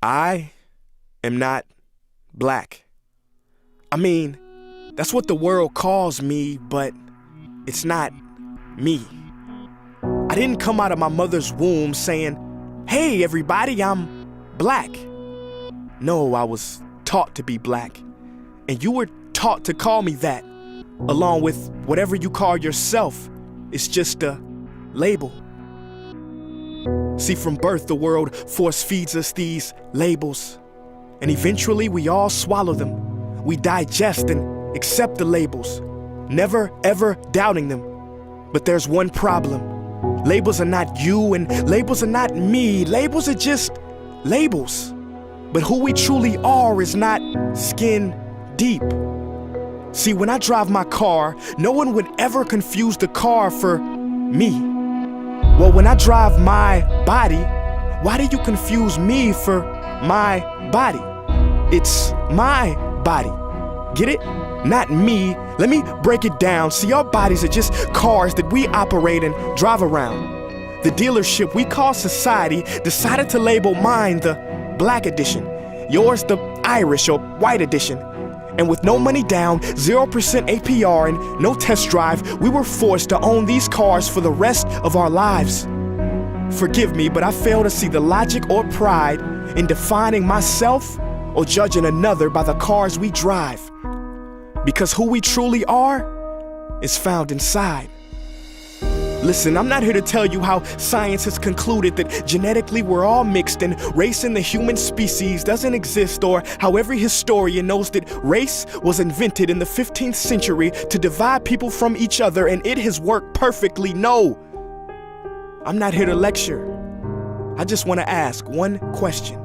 I am not black. I mean, that's what the world calls me, but it's not me. I didn't come out of my mother's womb saying, "Hey everybody, I'm black." No, I was taught to be black, and you were taught to call me that, along with whatever you call yourself. It's just a label. See, from birth, the world force feeds us these labels, and eventually we all swallow them. We digest and accept the labels, never ever doubting them. But there's one problem. Labels are not you, and labels are not me. Labels are just labels. But who we truly are is not skin deep. See, when I drive my car, no one would ever confuse the car for me. Well, when I drive my body, why do you confuse me for my body? It's my body. Get it? Not me. Let me break it down. See, our bodies are just cars that we operate and drive around. The dealership we call society decided to label mine the black edition, yours the Irish or white edition. And with no money down, 0% APR, and no test drive, we were forced to own these cars for the rest of our lives. Forgive me, but I fail to see the logic or pride in defining myself or judging another by the cars we drive. Because who we truly are is found inside. Listen, I'm not here to tell you how science has concluded that genetically we're all mixed and race in the human species doesn't exist, or how every historian knows that race was invented in the 15th century to divide people from each other and it has worked perfectly. No, I'm not here to lecture. I just want to ask one question.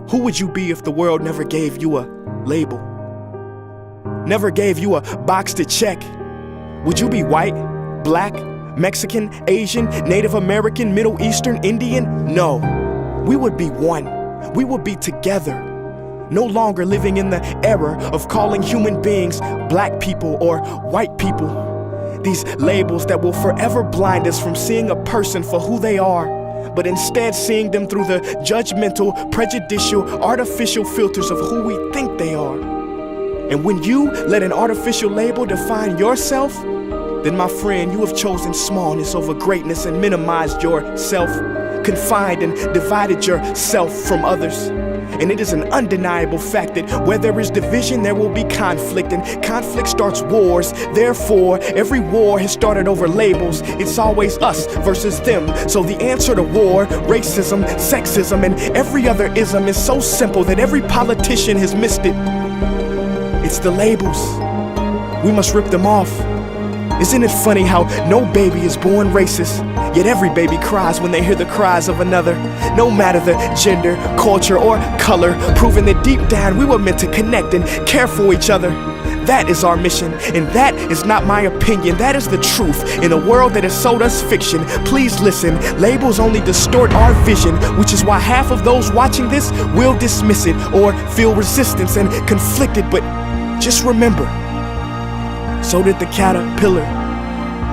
Who would you be if the world never gave you a label? Never gave you a box to check? Would you be white, black, Mexican, Asian, Native American, Middle Eastern, Indian? No, we would be one. We would be together. No longer living in the era of calling human beings black people or white people. These labels that will forever blind us from seeing a person for who they are, but instead seeing them through the judgmental, prejudicial, artificial filters of who we think they are. And when you let an artificial label define yourself, then my friend, you have chosen smallness over greatness and minimized yourself, confined and divided yourself from others. And it is an undeniable fact that where there is division, there will be conflict, and conflict starts wars. Therefore, every war has started over labels. It's always us versus them. So the answer to war, racism, sexism, and every other ism is so simple that every politician has missed it. It's the labels. We must rip them off. Isn't it funny how no baby is born racist, yet every baby cries when they hear the cries of another? No matter the gender, culture, or color, proving that deep down we were meant to connect and care for each other. That is our mission, and that is not my opinion. That is the truth in a world that has sold us fiction. Please listen, labels only distort our vision, which is why half of those watching this will dismiss it or feel resistance and conflicted. But just remember, so did the caterpillar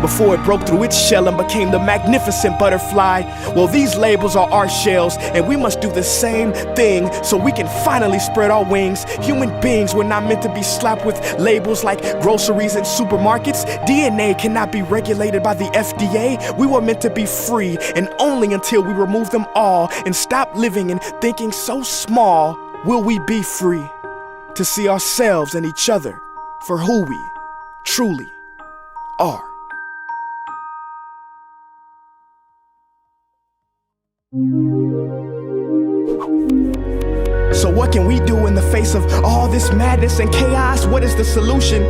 before it broke through its shell and became the magnificent butterfly. Well, these labels are our shells, and we must do the same thing so we can finally spread our wings. Human beings were not meant to be slapped with labels like groceries and supermarkets. DNA cannot be regulated by the FDA. We were meant to be free, and only until we remove them all and stop living and thinking so small will we be free to see ourselves and each other for who we truly are. So what can we do in the face of all this madness and chaos? What is the solution?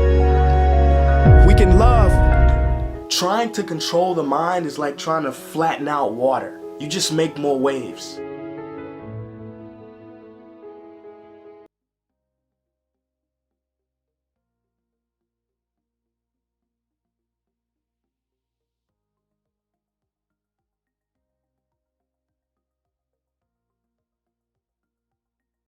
We can love. Trying to control the mind is like trying to flatten out water. You just make more waves.